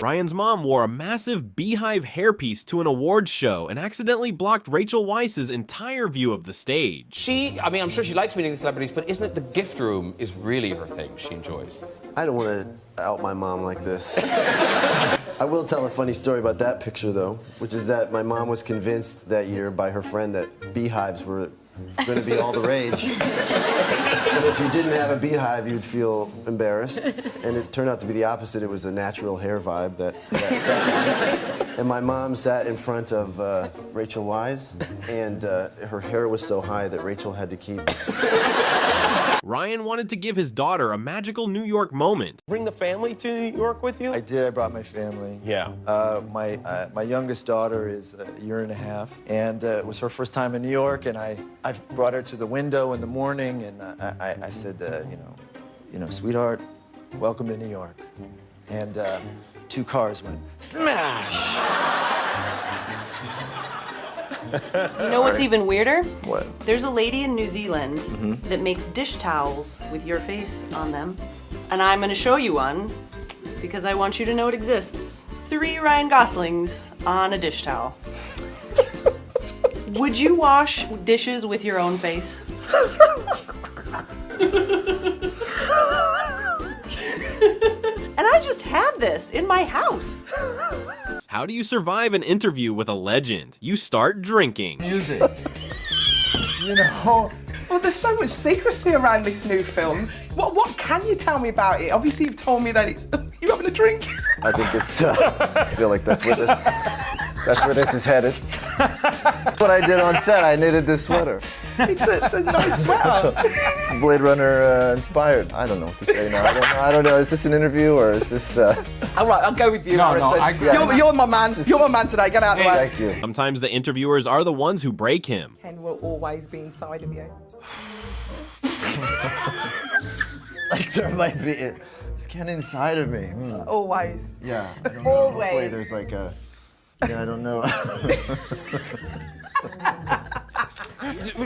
Ryan's mom wore a massive beehive hairpiece to an awards show and accidentally blocked Rachel Weisz's entire view of the stage. I mean, I'm sure she likes meeting the celebrities, but isn't it the gift room is really her thing she enjoys? I don't want to out my mom like this. I will tell a funny story about that picture, though, which is that my mom was convinced that year by her friend that beehives were going to be all the rage. And if you didn't have a beehive, you'd feel embarrassed. And it turned out to be the opposite. It was a natural hair vibe that and my mom sat in front of Rachel Weisz, and her hair was so high that Rachel had to keep. Ryan wanted to give his daughter a magical New York moment. Bring the family to New York with you? I did. I brought my family. Yeah. My youngest daughter is a year and a half, and it was her first time in New York, and I brought her to the window in the morning, and I said, you know, sweetheart, welcome to New York. And 2 cars went smash. You know what's even weirder? What? There's a lady in New Zealand that makes dish towels with your face on them. And I'm gonna show you one because I want you to know it exists. 3 Ryan Goslings on a dish towel. Would you wash dishes with your own face? And I just have this in my house. How do you survive an interview with a legend? You start drinking. Music. You know, well, there's so much secrecy around this new film. What can you tell me about it? Obviously, you've told me that it's you having a drink. I think it's. I feel like that's where this is headed. That's what I did on set. I knitted this sweater. It's a nice sweater. It's Blade Runner inspired. I don't know what to say now. I don't know. Is this an interview or is this? All right, I'll go with you, Harrison. You're my man. You're my man today. Get out of the way. Thank you. Sometimes the interviewers are the ones who break him. Ken will always be inside of you. Like there might be. Is Ken inside of me? Always. Yeah. Always. Hopefully there's like a. Yeah, I don't know.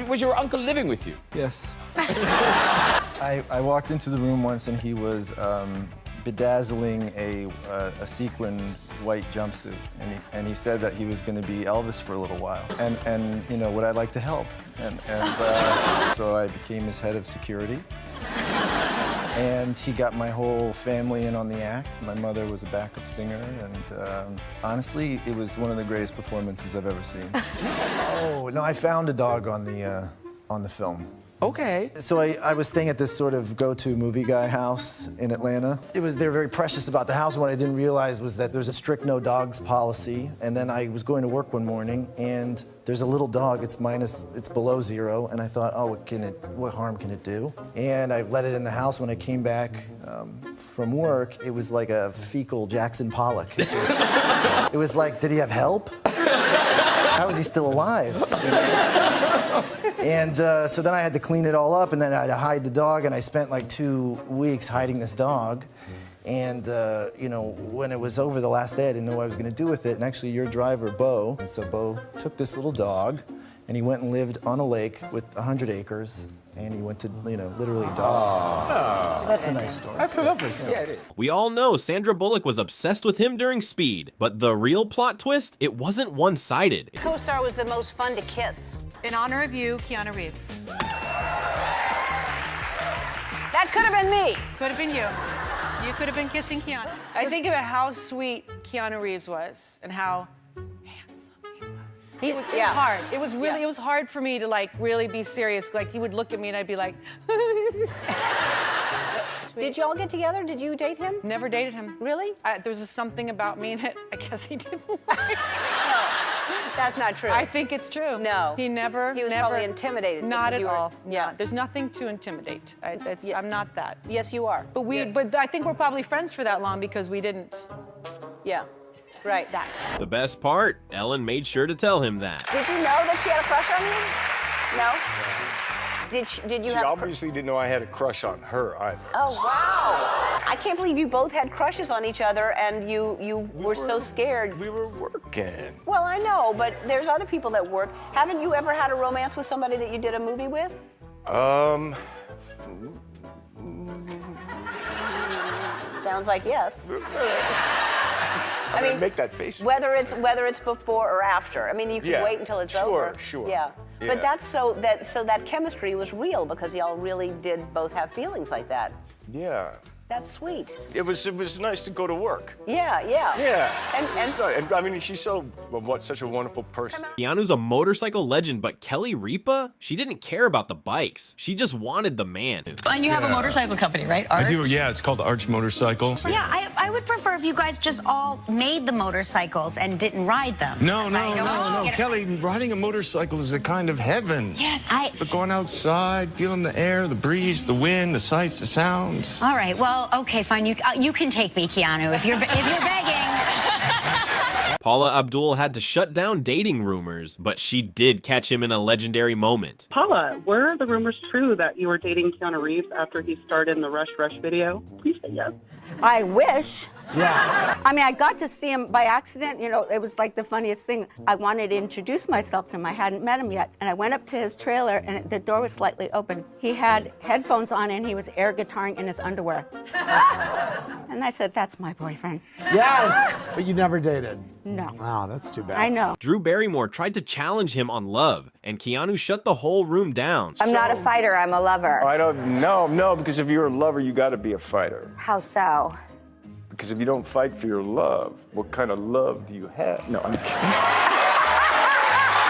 Was your uncle living with you? Yes. I walked into the room once and he was bedazzling a sequin white jumpsuit, and he said that he was going to be Elvis for a little while, and you know, would I like to help? And so I became his head of security. And he got my whole family in on the act. My mother was a backup singer, and honestly, it was one of the greatest performances I've ever seen. Oh, no, I found a dog on the film. Okay. So I was staying at this sort of go-to movie guy house in Atlanta. They were very precious about the house. What I didn't realize was that there's a strict no dogs policy. And then I was going to work one morning, and there's a little dog. It's below 0. And I thought, oh, what harm can it do? And I let it in the house. When I came back from work, it was like a fecal Jackson Pollock. It was like, did he have help? How is he still alive? You know? And so then I had to clean it all up, and then I had to hide the dog, and I spent like 2 weeks hiding this dog. And, you know, when it was over the last day, I didn't know what I was going to do with it. And actually, your driver, Bo, and so Bo took this little dog, and he went and lived on a lake with 100 acres, and he went to, you know, literally dog. So that's a nice story. That's a lovely story. Yeah, it is. We all know Sandra Bullock was obsessed with him during Speed, but the real plot twist, it wasn't one-sided. Co-star was the most fun to kiss. In honor of you, Keanu Reeves. That could have been me. Could have been you. You could have been kissing Keanu. I think about how sweet Keanu Reeves was and how handsome he was. It was hard. It was really, it was hard for me to like really be serious. Like he would look at me and I'd be like. Did y'all get together? Did you date him? Never dated him. Really? There was just something about me that I guess he didn't like. That's not true. I think it's true. No. He never. He was probably intimidated. Not because at you were- all. Yeah. There's nothing to intimidate. I'm not that. Yes, you are. But I think we're probably friends for that long because we didn't. Yeah. Right. That. The best part, Ellen made sure to tell him that. Did you know that she had a crush on you? No. Did you She have? obviously didn't know I had a crush on her either. Oh wow! I can't believe you both had crushes on each other, and you were so scared. We were working. Well, I know, but there's other people that work. Haven't you ever had a romance with somebody that you did a movie with? Um. Sounds like yes. I mean, make that face. Whether it's before or after. I mean, you can wait until it's over. Sure. Yeah. But that's so that chemistry was real because y'all really did both have feelings like that. Yeah. That's sweet. It was nice to go to work. Yeah. And I mean, she's such a wonderful person. Keanu's a motorcycle legend, but Kelly Ripa, she didn't care about the bikes. She just wanted the man. And you have a motorcycle company, right? Arch? I do, yeah. It's called Arch Motorcycles. Yeah, I would prefer if you guys just all made the motorcycles and didn't ride them. No. Kelly, riding a motorcycle is a kind of heaven. Yes. But going outside, feeling the air, the breeze, the wind, the sights, the sounds. All right, well, okay, fine. You can take me, Keanu, if you're begging. Paula Abdul had to shut down dating rumors, but she did catch him in a legendary moment. Paula, were the rumors true that you were dating Keanu Reeves after he starred in the Rush video? Please say yes. I wish. Yeah. I mean, I got to see him by accident. You know, it was like the funniest thing. I wanted to introduce myself to him. I hadn't met him yet. And I went up to his trailer, and the door was slightly open. He had headphones on, and he was air guitaring in his underwear. And I said, that's my boyfriend. Yes, but you never dated. No. Wow, that's too bad. I know. Drew Barrymore tried to challenge him on love, and Keanu shut the whole room down. I'm not a fighter, I'm a lover. I don't know, because if you're a lover, you got to be a fighter. How so? Because if you don't fight for your love, what kind of love do you have? No, I'm kidding.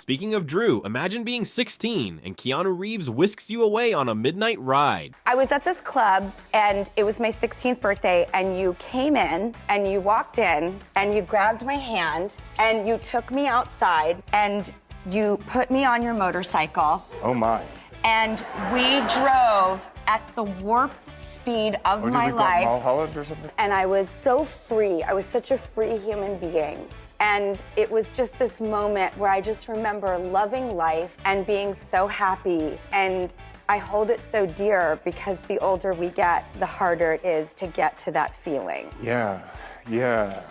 Speaking of Drew, imagine being 16 and Keanu Reeves whisks you away on a midnight ride. I was at this club, and it was my 16th birthday, and you came in, and you walked in, and you grabbed my hand, and you took me outside, and you put me on your motorcycle. Oh, my. And we drove at the warp speed of my life. Mulholland or something? And I was so free. I was such a free human being. And it was just this moment where I just remember loving life and being so happy. And I hold it so dear because the older we get, the harder it is to get to that feeling. Yeah.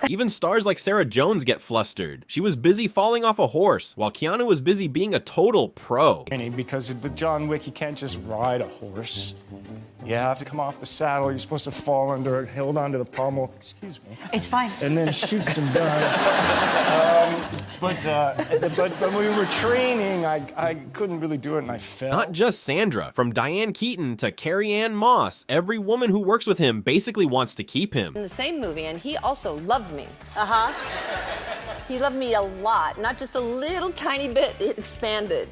Even stars like Sarah Jones get flustered. She was busy falling off a horse, while Keanu was busy being a total pro. Because with John Wick, you can't just ride a horse. You have to come off the saddle. You're supposed to fall under it, hold onto the pommel. Excuse me. It's fine. And then shoot some guns. But when we were training, I couldn't really do it, and I fell. Not just Sandra. From Diane Keaton to Carrie Ann Moss, every woman who works with him basically wants to keep him. In the same movie, and he also loved me. He loved me a lot, not just a little tiny bit. It expanded.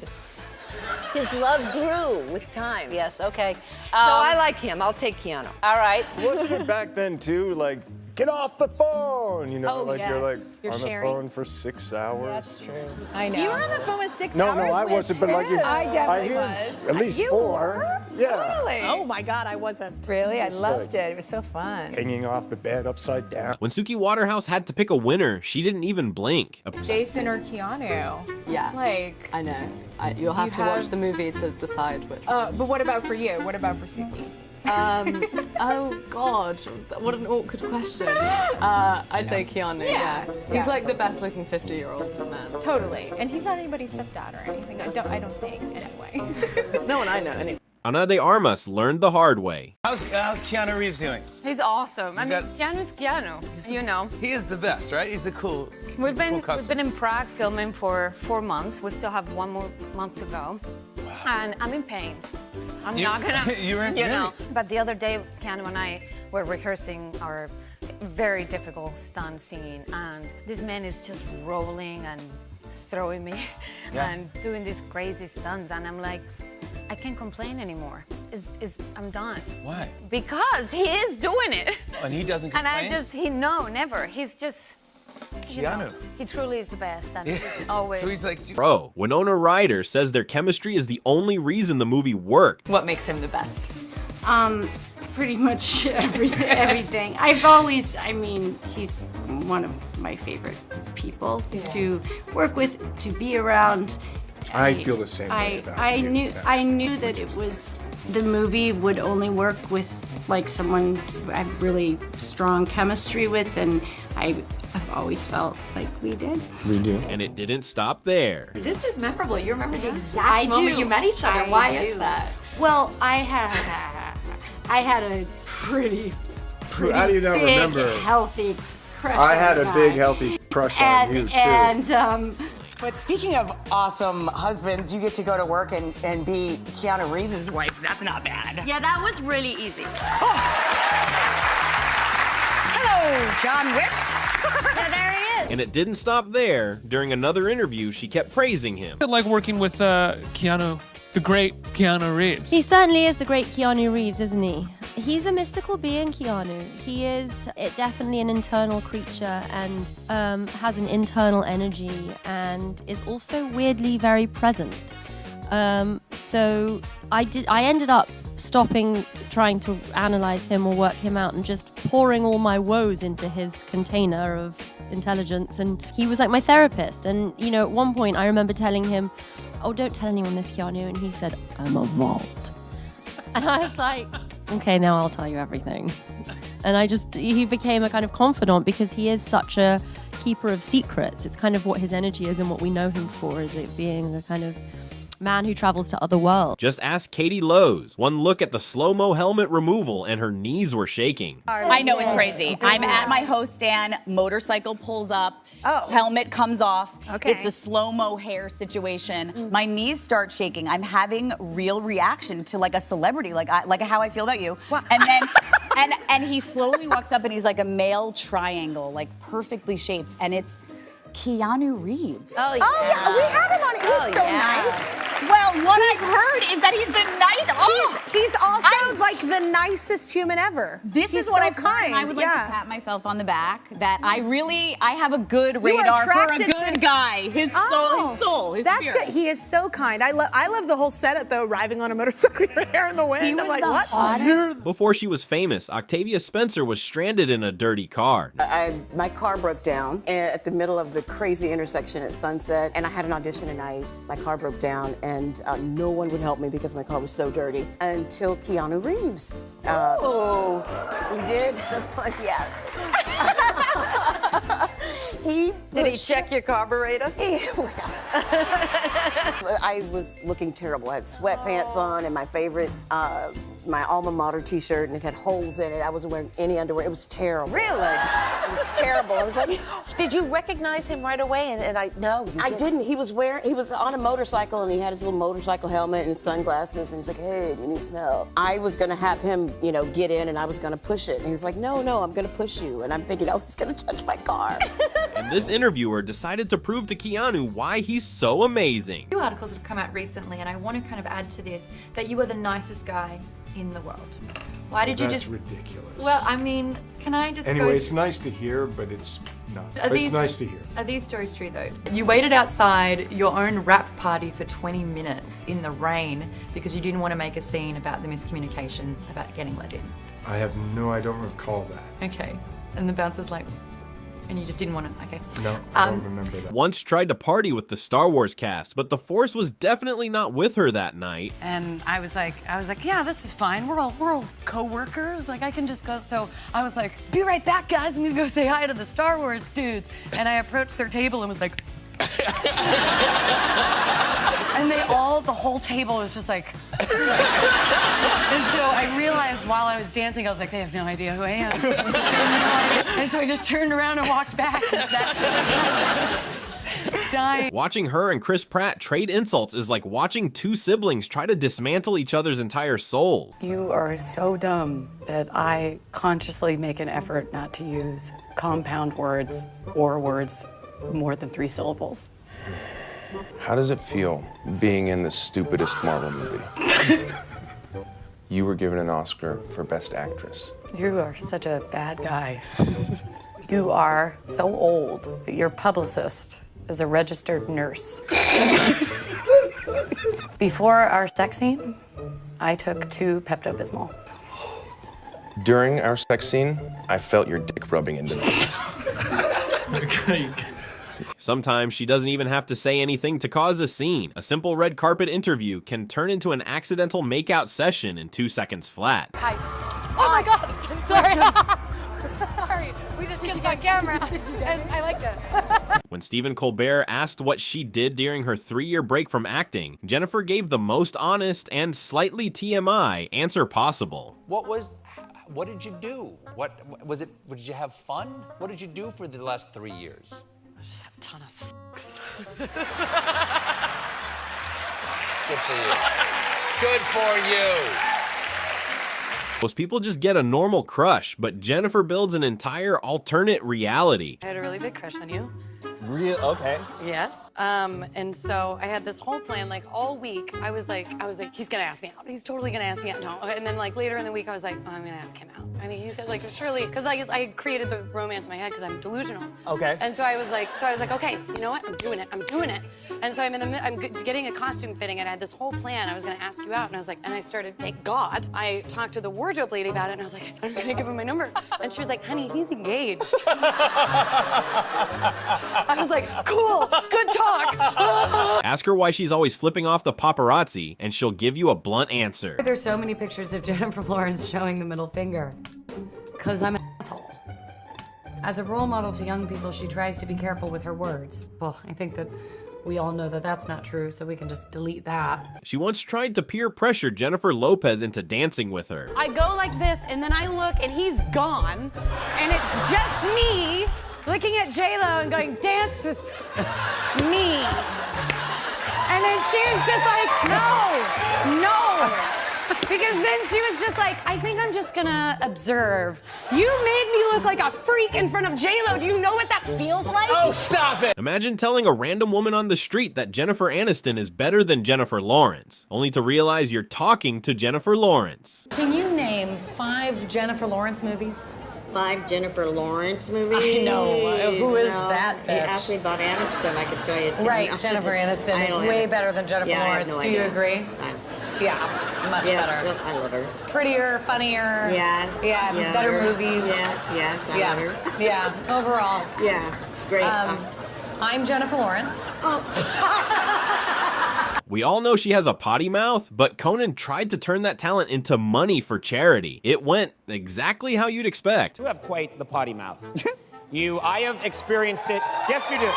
His love grew with time. Yes, okay. So I like him. I'll take Keanu. All right. Wasn't it back then, too, like, get off the phone, you know, Oh, yes. you're like You're on sharing. the phone for 6 hours. That's true. I know. You were on the phone with 6 No, hours I with wasn't, but like, him. I definitely hear was. at least You 4. were? Yeah. Really? Oh my God, I wasn't. Really? I Just loved like- it. It was so fun. Hanging off the bed upside down. When Suki Waterhouse had to pick a winner, she didn't even blink. Jason or Keanu? Yeah. It's like, I know. You'll Do have you to watch have- the movie to decide which. but what about for you? What about for Suki? Oh God, what an awkward question. I'd say Keanu. Yeah. He's like the best-looking 50-year-old man. Totally. And he's not anybody's stepdad or anything. I don't think, anyway. No one I know. Anyway. Ana de Armas learned the hard way. How's Keanu Reeves doing? He's awesome. I mean, got- Keanu's Keanu, you know. He is the best, right? He's a cool. We've been in Prague filming for 4 months. We still have 1 more month to go. Wow. And I'm in pain. I'm not gonna, You're in you know. But the other day, Keanu and I were rehearsing our very difficult stunt scene, and this man is just rolling and throwing me and doing these crazy stunts, and I'm like, I can't complain anymore. I'm done. Why? Because he is doing it. And he doesn't And complain? never. He's just, you know, Keanu. he truly is the best, and he's always. So he's like, Pro, Winona Ryder says their chemistry is the only reason the movie worked. What makes him the best? Pretty much everything. I mean, he's one of my favorite people to work with, to be around. I feel the same way about you. I knew that it was, the movie would only work with like someone who I have really strong chemistry with, and I've always felt like we did. We do. And it didn't stop there. This is memorable. You remember the exact moment you met each other. Why is that? Well, I had a pretty How do you not big, remember? healthy crush. I had on a the big, guy. healthy crush on you, too. But speaking of awesome husbands, you get to go to work and be Keanu Reeves' wife. That's not bad. Yeah, that was really easy. Hello, John Wick. Yeah, there he is. And it didn't stop there. During another interview, she kept praising him. I like working with Keanu, the great Keanu Reeves. He certainly is the great Keanu Reeves, isn't he? He's a mystical being, Keanu. He is definitely an internal creature and has an internal energy and is also weirdly very present. So I ended up stopping trying to analyze him or work him out and just pouring all my woes into his container of intelligence, and he was like my therapist. And you know, at one point I remember telling him, "Oh, don't tell anyone this, Keanu," and he said, "I'm a vault." And I was like, "Okay, now I'll tell you everything." And he became a kind of confidant because he is such a keeper of secrets. It's kind of what his energy is and what we know him for, is it being a kind of man who travels to other worlds. Just ask Katie Lowe's. One look at the slow-mo helmet removal and her knees were shaking. I know, it's crazy. I'm at my host stand, motorcycle pulls up, helmet comes off. Okay. It's a slow-mo hair situation. My knees start shaking. I'm having real reaction to like a celebrity, like how I feel about you. And then and he slowly walks up and he's like a male triangle, like perfectly shaped, and it's Keanu Reeves. Oh yeah, we had him on. He's so nice. Well, what I've heard is that he's the nicest. He's also like the nicest human ever. This He's is what so I've heard. kind. And I would like to pat myself on the back that I have a good You were radar for a attracted good to- guy. His soul, his That's spirit. good. He is so kind. I love the whole setup though. Arriving on a motorcycle, your hair in the wind. He I'm was like, the what? hottest. Before she was famous, Octavia Spencer was stranded in a dirty car. My car broke down at the middle of the crazy intersection at Sunset, and I had an audition, and my car broke down, and no one would help me because my car was so dirty until Keanu Reeves. He did? Yeah. Did he check your carburetor? I was looking terrible. I had sweatpants on and my favorite, my alma mater t-shirt, and it had holes in it. I wasn't wearing any underwear. It was terrible. Really? It was terrible. I was like, Did you recognize him right away? No, I didn't. He was on a motorcycle, and he had his little motorcycle helmet and sunglasses, and he's like, "Hey, you need some help." I was gonna have him, get in, and I was gonna push it. And he was like, "No, I'm gonna push you." And I'm thinking, "Oh, he's gonna touch my car." And this interviewer decided to prove to Keanu why he's so amazing. Two articles that have come out recently, and I want to kind of add to this, that you are the nicest guy in the world. Why did you That's just... ridiculous. Well, I mean, can I just Anyway, go... it's nice to hear, but it's not. Are But these- it's nice to hear. Are these stories true, though? You waited outside your own rap party for 20 minutes in the rain because you didn't want to make a scene about the miscommunication about getting let in. I don't recall that. Okay. And the bouncer's like... And you just didn't want to... Okay. No, I don't remember that. Once tried to party with the Star Wars cast, but the Force was definitely not with her that night. And I was like, yeah, this is fine. We're all co-workers. Like, I can just go. So I was like, be right back, guys. I'm gonna go say hi to the Star Wars dudes. And I approached their table and was like, and the whole table was just like, and so I realized while I was dancing, I was like, they have no idea who I am. And so I just turned around and walked back. Dying. Watching her and Chris Pratt trade insults is like watching two siblings try to dismantle each other's entire soul. You are so dumb that I consciously make an effort not to use compound words or words more than 3 syllables. How does it feel being in the stupidest Marvel movie? You were given an Oscar for Best Actress. You are such a bad guy. You are so old that your publicist is a registered nurse. Before our sex scene, I took 2 Pepto-Bismol. During our sex scene, I felt your dick rubbing into me. Sometimes she doesn't even have to say anything to cause a scene. A simple red carpet interview can turn into an accidental makeout session in 2 seconds flat. Hi. Oh my God, I'm sorry. Sorry, we just kissed on camera, and I liked it. When Stephen Colbert asked what she did during her 3-year break from acting, Jennifer gave the most honest and slightly TMI answer possible. What did you do? What was it? Did you have fun? What did you do for the last 3 years? I just have a ton of sex. Good for you. Good for you. Most people just get a normal crush, but Jennifer builds an entire alternate reality. I had a really big crush on you. Real? Okay. Yes. And so I had this whole plan, like all week. I was like, he's gonna ask me out. He's totally gonna ask me out. No. And then like later in the week, I was like, oh, I'm gonna ask him out. I mean, he said like, surely, because I created the romance in my head because I'm delusional. Okay. And so I was like, okay, you know what? I'm doing it. And so I'm getting a costume fitting, and I had this whole plan. I was gonna ask you out, and I was like, and I started, thank God, I talked to the wardrobe lady about it, and I was like, I'm gonna give him my number. And she was like, honey, he's engaged. I was like, cool, good talk. Ask her why she's always flipping off the paparazzi, and she'll give you a blunt answer. There's so many pictures of Jennifer Lawrence showing the middle finger. Because I'm an asshole. As a role model to young people, she tries to be careful with her words. Well, I think that we all know that that's not true, so we can just delete that. She once tried to peer pressure Jennifer Lopez into dancing with her. I go like this, and then I look, and he's gone, and it's just me looking at J-Lo and going, dance with me. And then she was just like, no. Because then she was just like, I think I'm just gonna observe. You made me look like a freak in front of J-Lo. Do you know what that feels like? Oh, stop it! Imagine telling a random woman on the street that Jennifer Aniston is better than Jennifer Lawrence, only to realize you're talking to Jennifer Lawrence. Can you name 5 Jennifer Lawrence movies? 5 Jennifer Lawrence movies? I know. Who is that bitch? You asked me about Aniston, I could tell you. Right, Jennifer Aniston is way better than Jennifer Lawrence. Do you agree? Yeah, much better. I love her. Prettier, funnier. Yes. Yeah, better movies. Yes, I love her. Yeah, overall. Yeah, great. I'm Jennifer Lawrence. We all know she has a potty mouth, but Conan tried to turn that talent into money for charity. It went exactly how you'd expect. You have quite the potty mouth. I have experienced it. Yes, you do.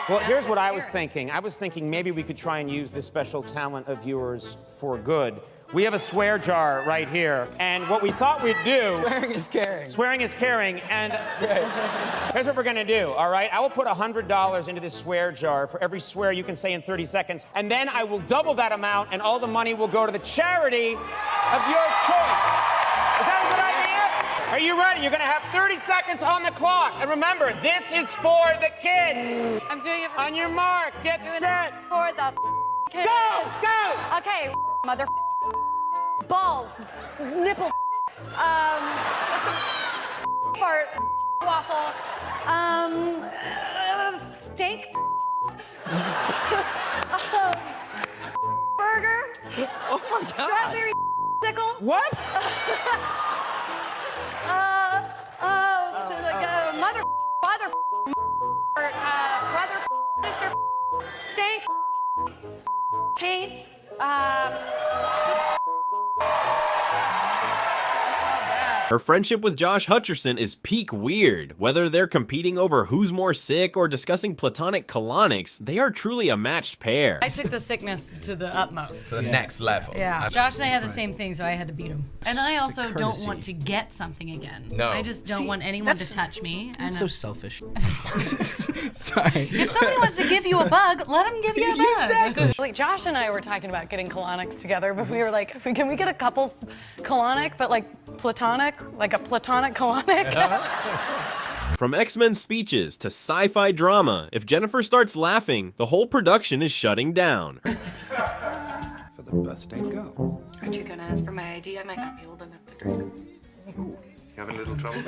Well, here's what I was thinking. I was thinking maybe we could try and use this special talent of yours for good. We have a swear jar right here, and what we thought we'd do... Swearing is caring. Swearing is caring, and... That's great. Here's what we're gonna do, all right? I will put $100 into this swear jar for every swear you can say in 30 seconds, and then I will double that amount, and all the money will go to the charity of your choice. Is that a good idea? Are you ready? You're gonna have 30 seconds on the clock, and remember, this is for the kids. I'm doing it for on your mark, get set. For the kids. Go! Okay, mother balls, nipple, fart, waffle, steak, burger, oh my God. strawberry sickle. What? So like mother, father, brother, sister, stank, taint, Her friendship with Josh Hutcherson is peak weird. Whether they're competing over who's more sick or discussing platonic colonics, they are truly a matched pair. I took the sickness to the utmost. To the next level. Yeah. Josh and I had the same thing, so I had to beat him. And I also don't want to get something again. No. I just don't want anyone to touch me. That's so selfish. Sorry. If somebody wants to give you a bug, let them give you a bug. Exactly. Like Josh and I were talking about getting colonics together, but we were like, can we get a couple's colonic, but like platonic? Like a platonic colonic? From X-Men speeches to sci-fi drama, if Jennifer starts laughing, the whole production is shutting down. For the birthday girl. Aren't you gonna ask for my ID? I might not be old enough to drink. You having a little trouble?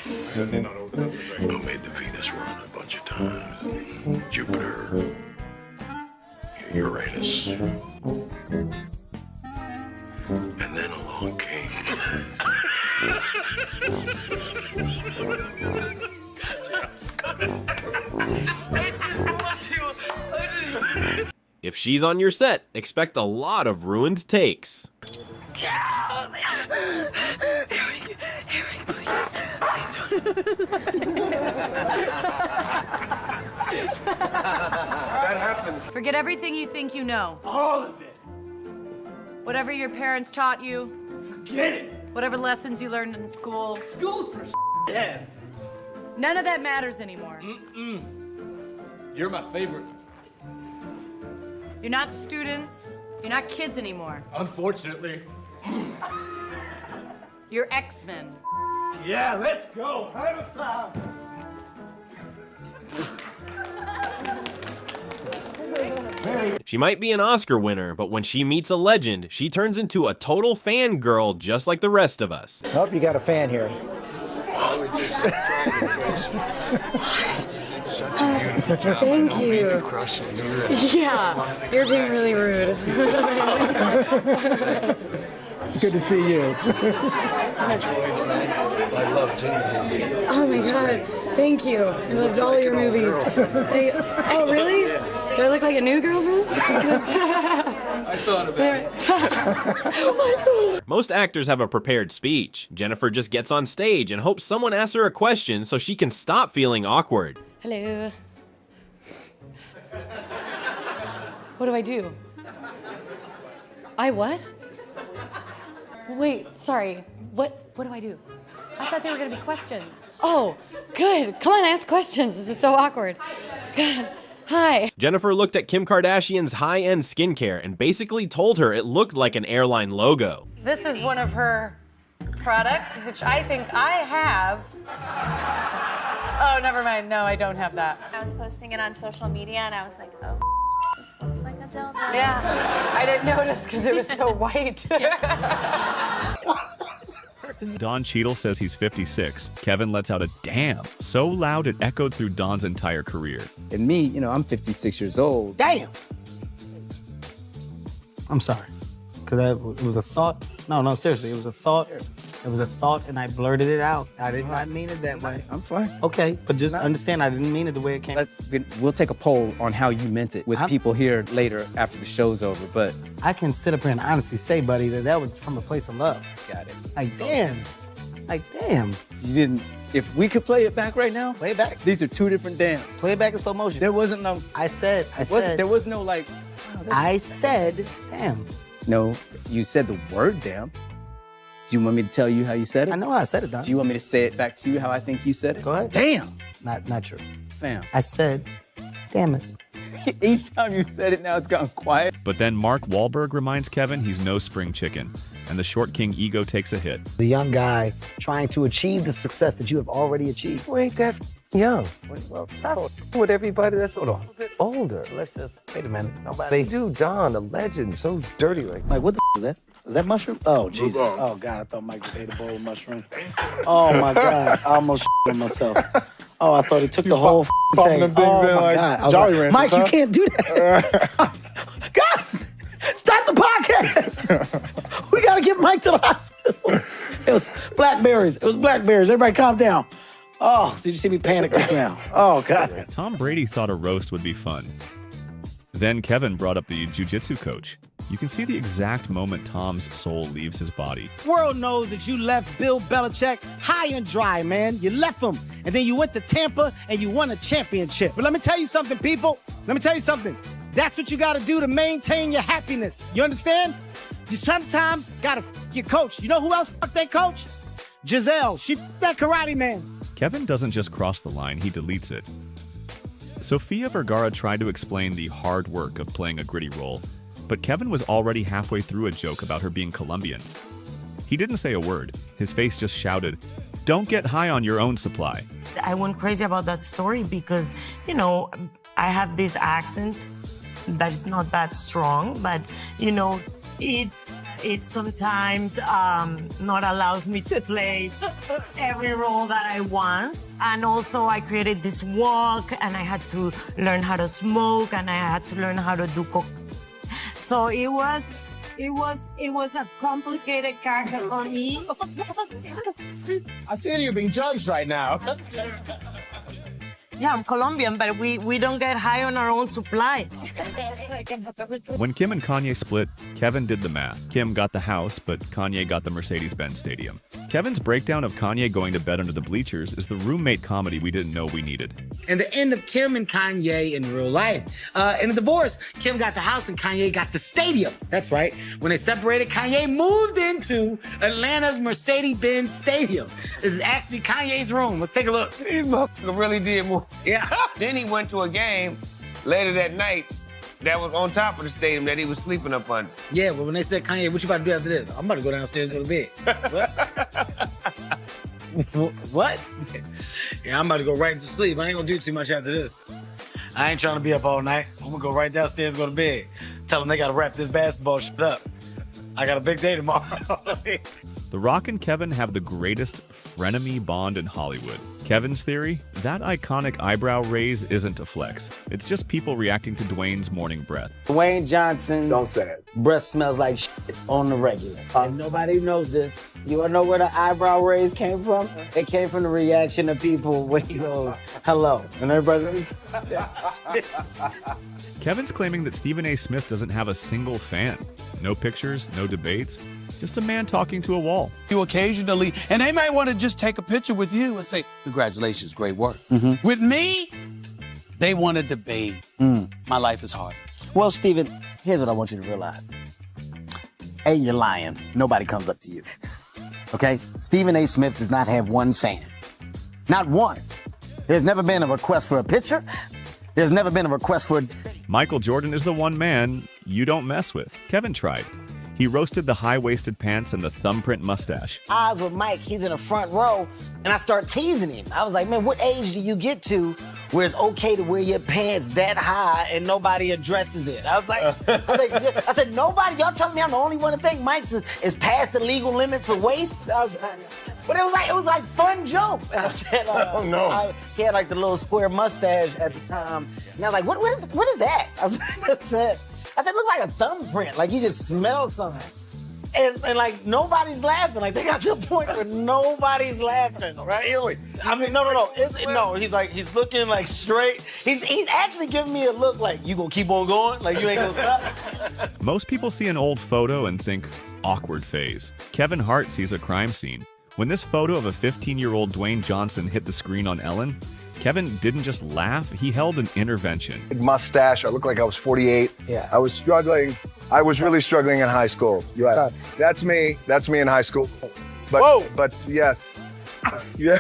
Certainly not old enough to drink. I made the Venus run a bunch of times. Jupiter, Uranus. And then along came. If she's on your set, expect a lot of ruined takes. That happens. Forget everything you think you know. All of it. Whatever your parents taught you. Forget it. Whatever lessons you learned in school. School's for yes. None of that matters anymore. You're my favorite. You're not students. You're not kids anymore. Unfortunately. You're X-Men. Yeah, let's go. Have a time. She might be an Oscar winner, but when she meets a legend, she turns into a total fangirl just like the rest of us. Hope you got a fan here. I was just trying to praise you. It's such a beautiful job. Thank I don't you. mean to crush on you. Yeah, you're being really rude. Good to see you. I love genuinely. Oh my God, thank you. I loved all your movies. Oh really? Do I look like a new girlfriend? I thought about it. Most actors have a prepared speech. Jennifer just gets on stage and hopes someone asks her a question so she can stop feeling awkward. Hello. What do I do? I what? Wait, sorry. What do I do? I thought they were gonna be questions. Oh, good. Come on, ask questions. This is so awkward. Good. Hi. Jennifer looked at Kim Kardashian's high-end skincare and basically told her it looked like an airline logo. This is one of her products, which I think I have. Oh, never mind. No, I don't have that. I was posting it on social media and I was like, oh, this looks like a dildo. Yeah, I didn't notice because it was so white. Don Cheadle says he's 56. Kevin lets out a damn so loud it echoed through Don's entire career. And me, you know, I'm 56 years old. Damn! I'm sorry. Because it was a thought. No, seriously, it was a thought. It was a thought, and I blurted it out. I did not mean it that way. I'm fine. Okay, but just understand I didn't mean it the way it came. We'll take a poll on how you meant it with people here later after the show's over, but... I can sit up here and honestly say, buddy, that was from a place of love. Got it. Like, damn. You didn't... If we could play it back right now... Play it back. These are two different dams. Play it back in slow motion. There wasn't no... I said... There was no like... I said, damn. No, you said the word damn. Do you want me to tell you how you said it? I know how I said it, Don. Do you want me to say it back to you how I think you said it? Go ahead. Damn! Not true. Fam. I said, damn it. Each time you said it, now it's gotten quiet. But then Mark Wahlberg reminds Kevin he's no spring chicken, and the short king ego takes a hit. The young guy trying to achieve the success that you have already achieved. You ain't that young. Well, stop with everybody that's sort of a bit older. Let's just, wait a minute. Nobody. They do Don, a legend, so dirty like what the is that? Is that mushroom? Oh, Jesus. Oh, God, I thought Mike just ate a bowl of mushroom. Oh, my God. I almost on myself. Oh, I thought he took the whole thing. Them things Oh, in my like God. Jolly Ranchers, Mike, you huh? can't do that. Guys, stop the podcast. We got to get Mike to the hospital. It was blackberries. Everybody calm down. Oh, did you see me panic just now? Oh, God. Tom Brady thought a roast would be fun. Then Kevin brought up the jiu-jitsu coach. You can see the exact moment Tom's soul leaves his body. World knows that you left Bill Belichick high and dry, man. You left him, and then you went to Tampa, and you won a championship. But let me tell you something, people. Let me tell you something. That's what you got to do to maintain your happiness. You understand? You sometimes got to your coach. You know who else fucked that coach? Giselle. She fucked that karate man. Kevin doesn't just cross the line, he deletes it. Sofia Vergara tried to explain the hard work of playing a gritty role, but Kevin was already halfway through a joke about her being Colombian. He didn't say a word. His face just shouted, "Don't get high on your own supply." I went crazy about that story because, you know, I have this accent that is not that strong, but, you know, it sometimes not allows me to play every role that I want. And also I created this walk and I had to learn how to smoke and I had to learn how to do coke. So it was a complicated character for me. I feel you're being judged right now. Yeah, I'm Colombian, but we don't get high on our own supply. When Kim and Kanye split, Kevin did the math. Kim got the house, but Kanye got the Mercedes-Benz Stadium. Kevin's breakdown of Kanye going to bed under the bleachers is the roommate comedy we didn't know we needed. And the end of Kim and Kanye in real life. In the divorce, Kim got the house and Kanye got the stadium. That's right. When they separated, Kanye moved into Atlanta's Mercedes-Benz Stadium. This is actually Kanye's room. Let's take a look. He really did move. Yeah. Then he went to a game later that night that was on top of the stadium that he was sleeping up under. Yeah, but when they said, Kanye, what you about to do after this? I'm about to go downstairs and go to bed. What? Yeah, I'm about to go right to sleep. I ain't gonna do too much after this. I ain't trying to be up all night. I'm gonna go right downstairs and go to bed. Tell them they gotta wrap this basketball shit up. I got a big day tomorrow. The Rock and Kevin have the greatest frenemy bond in Hollywood. Kevin's theory? That iconic eyebrow raise isn't a flex. It's just people reacting to Dwayne's morning breath. Dwayne Johnson. Don't say it. Breath smells like shit on the regular. And nobody knows this. You wanna know where the eyebrow raise came from? It came from the reaction of people when he goes, hello. And everybody. Kevin's claiming that Stephen A. Smith doesn't have a single fan. No pictures, no debates, just a man talking to a wall. You occasionally, and they might want to just take a picture with you and say, congratulations, great work. With me, they want to debate. My life is hard. Well, Stephen, here's what I want you to realize. A, you're lying. Nobody comes up to you. Okay? Stephen A. Smith does not have one fan. Not one. There's never been a request for a picture. There's never been a request for a... Michael Jordan is the one man you don't mess with. Kevin tried. He roasted the high-waisted pants and the thumbprint mustache. I was with Mike, he's in the front row, and I start teasing him. I was like, man, what age do you get to where it's okay to wear your pants that high and nobody addresses it? I said, nobody, y'all telling me I'm the only one to think Mike's is past the legal limit for waist? But it was like fun jokes. And I said, oh no. He had like the little square mustache at the time. And I was like, what is that? I said, it looks like a thumbprint. Like you just smell something. And like nobody's laughing. Like they got to a point where nobody's laughing, right? I mean, no. He's looking like straight. He's actually giving me a look like, you gonna keep on going? Like you ain't gonna stop? Most people see an old photo and think, awkward phase. Kevin Hart sees a crime scene. When this photo of a 15-year-old Dwayne Johnson hit the screen on Ellen, Kevin didn't just laugh, he held an intervention. Big mustache, I looked like I was 48. Yeah. I was struggling. I was really struggling in high school. That's me in high school. But, whoa! But yes. Yeah.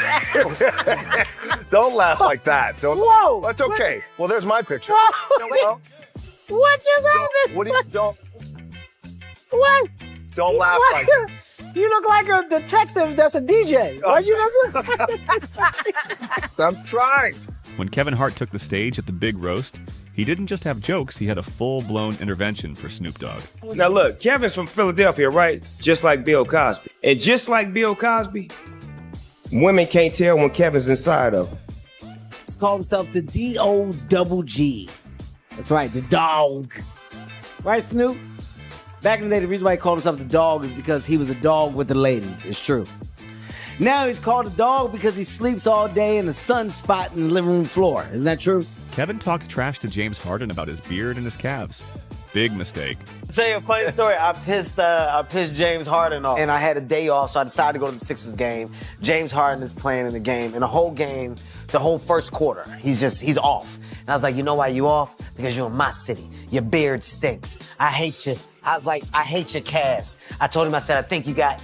Don't laugh like that. Whoa! That's okay. Well, there's my picture. Whoa! What just happened? What do you, don't. What? Don't laugh like that. You look like a detective that's a DJ. Why you look I'm trying. When Kevin Hart took the stage at the big roast, he didn't just have jokes, he had a full-blown intervention for Snoop Dogg. Now look, Kevin's from Philadelphia, right? Just like Bill Cosby. And just like Bill Cosby, women can't tell when Kevin's inside of. He's called himself the D-O-double-G. That's right, the dog. Right, Snoop? Back in the day, the reason why he called himself the dog is because he was a dog with the ladies. It's true. Now he's called a dog because he sleeps all day in the sunspot in the living room floor. Isn't that true? Kevin talked trash to James Harden about his beard and his calves. Big mistake. I'll tell you a funny story. I pissed James Harden off. And I had a day off, so I decided to go to the Sixers game. James Harden is playing in the game. And the whole game, the whole first quarter, he's off. And I was like, you know why you off? Because you're in my city. Your beard stinks. I hate you. I was like, I hate your calves. I told him, I said, I think you got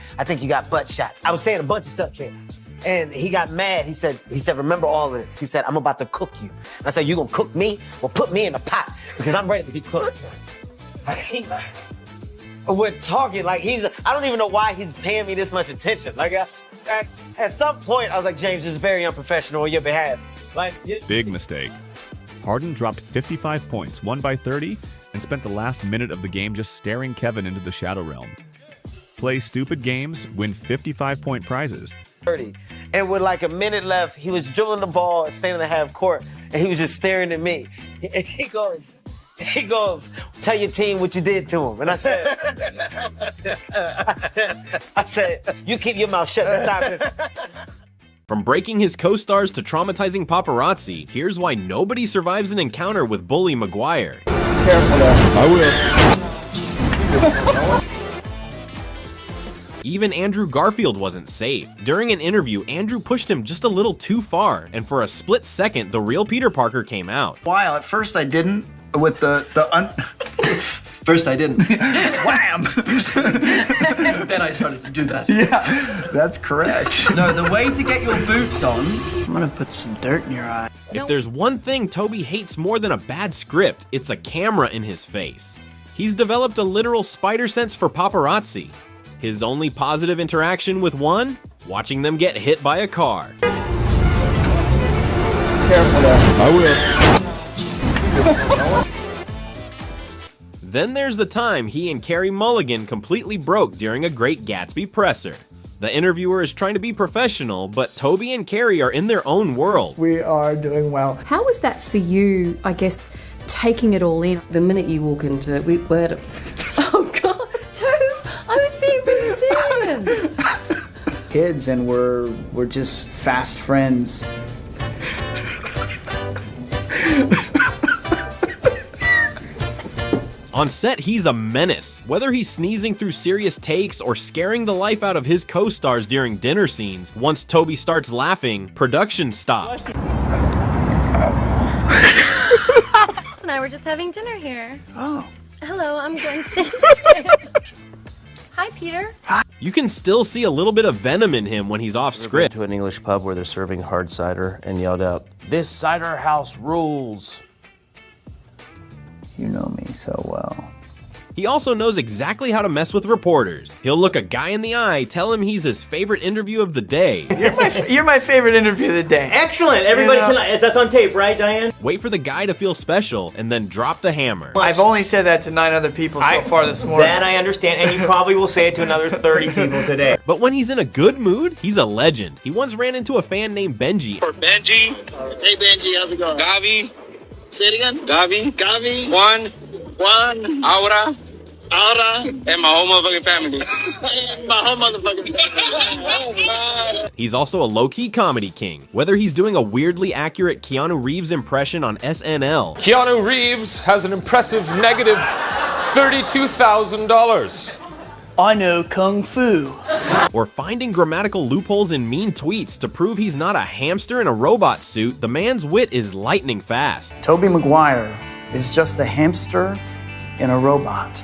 butt shots. I was saying a bunch of stuff to him. And he got mad. He said, remember all of this. He said, I'm about to cook you. And I said, you gonna cook me? Well, put me in a pot because I'm ready to be cooked. We're talking like I don't even know why he's paying me this much attention. Like at some point, I was like, James, this is very unprofessional on your behalf. Big mistake. Harden dropped 55 points, won by 30, and spent the last minute of the game just staring Kevin into the shadow realm. Play stupid games, win 55-point prizes. 30. And with like a minute left, he was dribbling the ball, standing in the half court, and he was just staring at me. And he goes, tell your team what you did to him. And I said, you keep your mouth shut and stop this. From breaking his co-stars to traumatizing paparazzi, here's why nobody survives an encounter with bully Maguire. Careful there. I will. Even Andrew Garfield wasn't safe. During an interview, Andrew pushed him just a little too far, and for a split second, the real Peter Parker came out. While at first I didn't, with First I didn't. Wham! Then I started to do that. Yeah, that's correct. No, the way to get your boots on, I'm gonna put some dirt in your eye. If there's one thing Tobey hates more than a bad script, it's a camera in his face. He's developed a literal spider sense for paparazzi. His only positive interaction with one? Watching them get hit by a car. Careful there. I will. Then there's the time he and Carey Mulligan completely broke during a Great Gatsby presser. The interviewer is trying to be professional, but Tobey and Carey are in their own world. We are doing well. How was that for you, I guess, taking it all in? The minute you walk into it, we had Oh God, I was being really serious. Kids, and we're just fast friends. On set, he's a menace. Whether he's sneezing through serious takes or scaring the life out of his co-stars during dinner scenes, once Tobey starts laughing, production stops. And I were just having dinner here. Oh. Hello, I'm going to Hi, Peter. You can still see a little bit of venom in him when he's off script. To an English pub where they're serving hard cider and yelled out, "This cider house rules." You know me so well. He also knows exactly how to mess with reporters. He'll look a guy in the eye, tell him he's his favorite interview of the day. You're my favorite interview of the day. Excellent! Everybody that's on tape, right, Diane? Wait for the guy to feel special, and then drop the hammer. I've only said that to 9 other people so far this morning. That I understand, and you probably will say it to another 30 people today. But when he's in a good mood, he's a legend. He once ran into a fan named Benji. Benji. Hey, Benji, how's it going? Gavi. Say it again. Gavi. Juan. Aura. And my whole motherfucking family. My whole motherfucking family. He's also a low-key comedy king, whether he's doing a weirdly accurate Keanu Reeves impression on SNL. Keanu Reeves has an impressive negative $32,000. I know Kung Fu. Or finding grammatical loopholes in mean tweets to prove he's not a hamster in a robot suit. The man's wit is lightning fast. Tobey Maguire is just a hamster in a robot.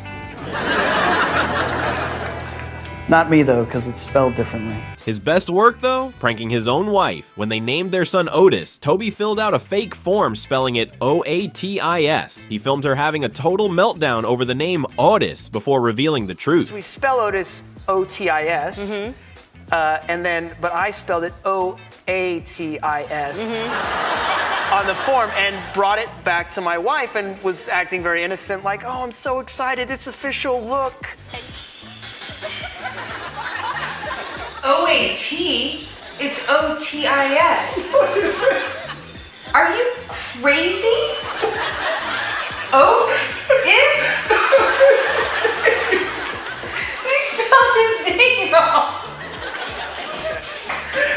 Not me, though, because it's spelled differently. His best work, though? Pranking his own wife. When they named their son Otis, Tobey filled out a fake form spelling it O-A-T-I-S. He filmed her having a total meltdown over the name Otis before revealing the truth. So we spell Otis O-T-I-S, but I spelled it O-A-T-I-S on the form and brought it back to my wife and was acting very innocent, like, oh, I'm so excited, it's official, look. O-A-T? It's O-T-I-S. Are you crazy? Oat-is? You spelled his name wrong.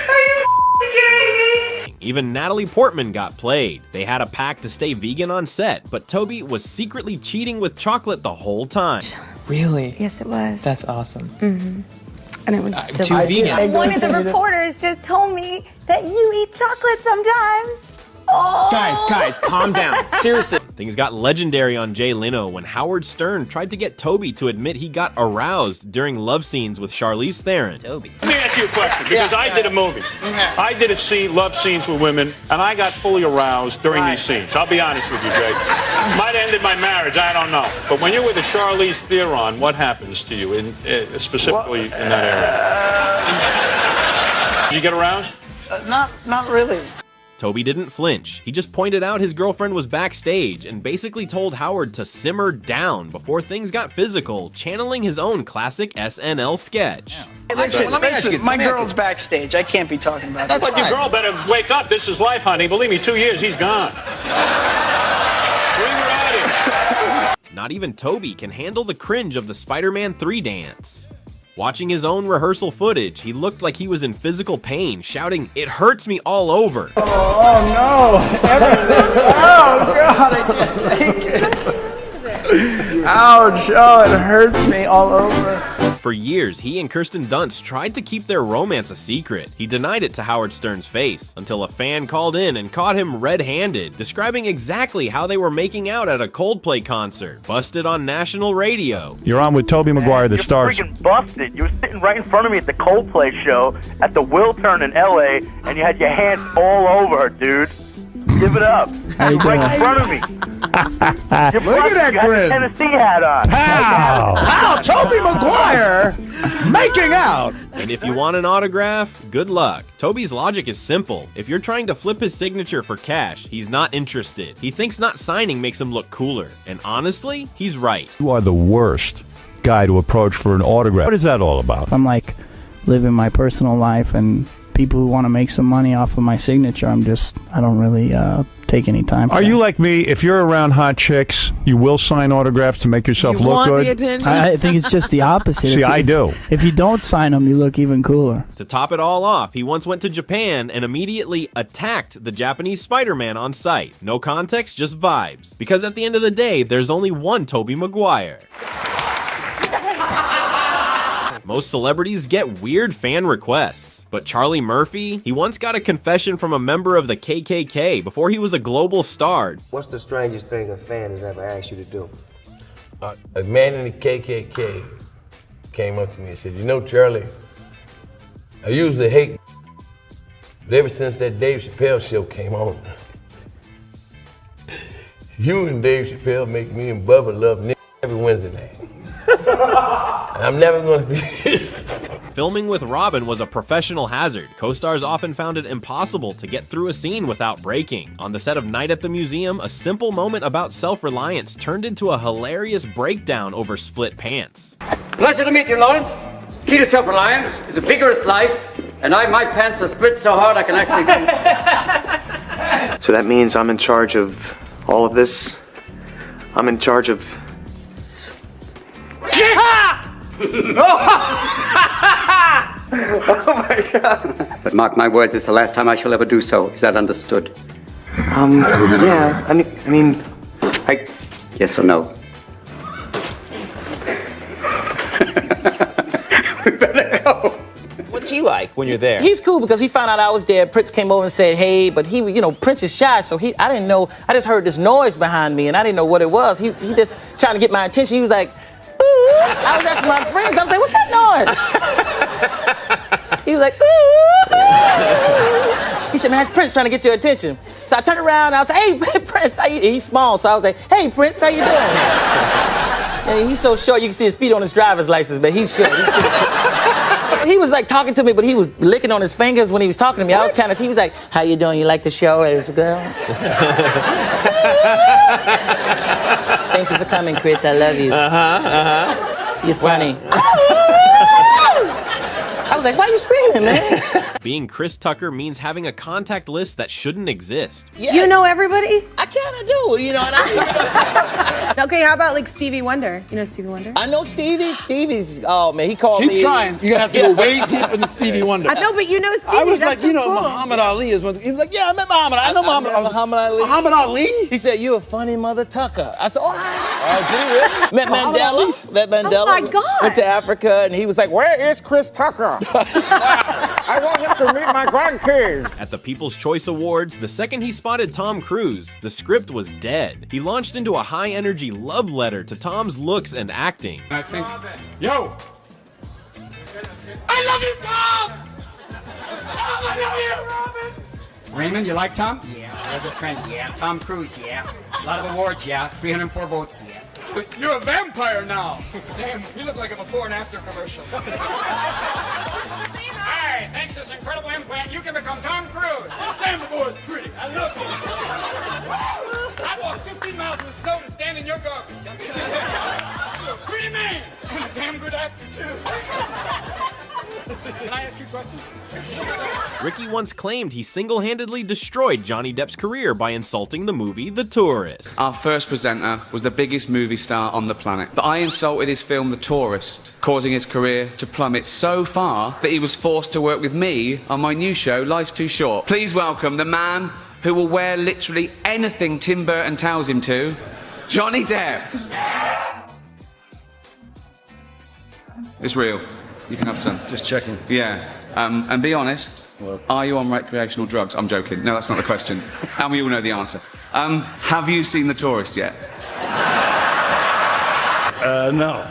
Are you kidding me? Even Natalie Portman got played. They had a pact to stay vegan on set, but Tobey was secretly cheating with chocolate the whole time. Really? Yes, it was. That's awesome. Mm-hmm. And it was Too vegan. One of the reporters just told me that you eat chocolate sometimes. Oh. Guys, calm down. Seriously. Things got legendary on Jay Leno when Howard Stern tried to get Tobey to admit he got aroused during love scenes with Charlize Theron. Let me ask you a question, because I did a movie. I did love scenes with women, and I got fully aroused during these scenes. I'll be honest with you, Jay. Might have ended my marriage, I don't know. But when you're with a Charlize Theron, what happens to you, specifically in that area? Did you get aroused? Not really. Tobey didn't flinch. He just pointed out his girlfriend was backstage and basically told Howard to simmer down before things got physical, channeling his own classic SNL sketch. Hey, listen, my girl's backstage. I can't be talking about that. But your girl better wake up. This is life, honey. Believe me, 2 years, he's gone. Bring her out here. Not even Tobey can handle the cringe of the Spider-Man 3 dance. Watching his own rehearsal footage, he looked like he was in physical pain, shouting, "It hurts me all over." Oh no! Oh God, I can't take it. Ouch! Oh, it hurts me all over. For years, he and Kirsten Dunst tried to keep their romance a secret. He denied it to Howard Stern's face, until a fan called in and caught him red-handed, describing exactly how they were making out at a Coldplay concert, busted on national radio. You're on with Tobey Maguire, the stars. You're freaking busted. You were sitting right in front of me at the Coldplay show at the Wiltern in LA, and you had your hands all over her, dude. Give it up. You're right in front of me. You're Look at that you had grin. a Tennessee hat on. How? Tobey Maguire making out. And if you want an autograph, good luck. Tobey's logic is simple. If you're trying to flip his signature for cash, he's not interested. He thinks not signing makes him look cooler. And honestly, he's right. You are the worst guy to approach for an autograph. What is that all about? I'm like living my personal life, and people who want to make some money off of my signature, I don't really take any time for Are that. you like me? If you're around hot chicks, you will sign autographs to make yourself look good? I think it's just the opposite. See, I do. If you don't sign them, you look even cooler. To top it all off, he once went to Japan and immediately attacked the Japanese Spider-Man on sight. No context, just vibes. Because at the end of the day, there's only one Tobey Maguire. Most celebrities get weird fan requests, but Charlie Murphy, he once got a confession from a member of the KKK before he was a global star. What's the strangest thing a fan has ever asked you to do? A man in the KKK came up to me and said, "You know, Charlie, I usually hate, but ever since that Dave Chappelle show came on, you and Dave Chappelle make me and Bubba love every Wednesday night. And I'm never gonna be..." Filming with Robin was a professional hazard. Co-stars often found it impossible to get through a scene without breaking. On the set of Night at the Museum, a simple moment about self-reliance turned into a hilarious breakdown over split pants. Pleasure to meet you, Lawrence. Key to self-reliance is a vigorous life, and my pants are split so hard I can actually see. So that means I'm in charge of all of this? I'm in charge of... Oh my God. But mark my words, it's the last time I shall ever do so. Is that understood? Yeah, I mean... Yes or no? What's he like when you're there? He's cool because he found out I was there. Prince came over and said, "Hey," but he, Prince is shy, so I didn't know. I just heard this noise behind me, and I didn't know what it was. He just trying to get my attention. He was like, "Ooh." I was asking my friends. I was like, "What's that noise?" He was like, "Ooh." He said, "Man, that's Prince trying to get your attention." So I turned around and I was like, "Hey, Prince," he's small, so I was like, "Hey, Prince, how you doing?" And he's so short you can see his feet on his driver's license, but he's short. He was like talking to me, but he was licking on his fingers when he was talking to me. I was he was like, "How you doing? You like the show as a girl?" Thank you for coming, Chris. I love you. You're funny. I was like, "Why are you screaming, man?" Being Chris Tucker means having a contact list that shouldn't exist. Yeah. You know everybody? I kind of do, you know what I mean? Okay, how about like Stevie Wonder? You know Stevie Wonder? I know Stevie. Stevie's, oh man, he called me. Keep trying. You're gonna have to go way deep into Stevie Wonder. I know, but you know Stevie. I was that's like, so cool. Muhammad Ali is one. He was like, "Yeah, I met Muhammad. I know Muhammad Ali." Muhammad Ali? He said, "You a funny mother Tucker." I said, "Oh, did he really?" Met Mandela. Oh my God. Went to Africa, and he was like, "Where is Chris Tucker?" I want him to meet my grandkids. At the People's Choice Awards, the second he spotted Tom Cruise, the script was dead. He launched into a high-energy love letter to Tom's looks and acting. I think, yo, I love you, Tom! Tom, I love you, Robin! Raymond, you like Tom? Yeah, we're good friends, yeah. Tom Cruise, yeah. A lot of awards, yeah. 304 votes, yeah. You're a vampire now. Damn, you look like a before and after commercial. Hey, thanks to this incredible implant, you can become Tom Cruise. Damn, the boy's pretty. I love him. I walked 15 miles in the snow to stand in your garbage. You're a pretty man. And a damn good actor, too. Can I ask you a question? Ricky once claimed he single-handedly destroyed Johnny Depp's career by insulting the movie The Tourist. Our first presenter was the biggest movie star on the planet, but I insulted his film The Tourist, causing his career to plummet so far that he was forced to work with me on my new show, Life's Too Short. Please welcome the man who will wear literally anything Tim Burton tells him to, Johnny Depp. It's real. You can have some. Just checking. Yeah. And be honest, are you on recreational drugs? I'm joking. No, that's not the question. And we all know the answer. Have you seen The Tourist yet? No.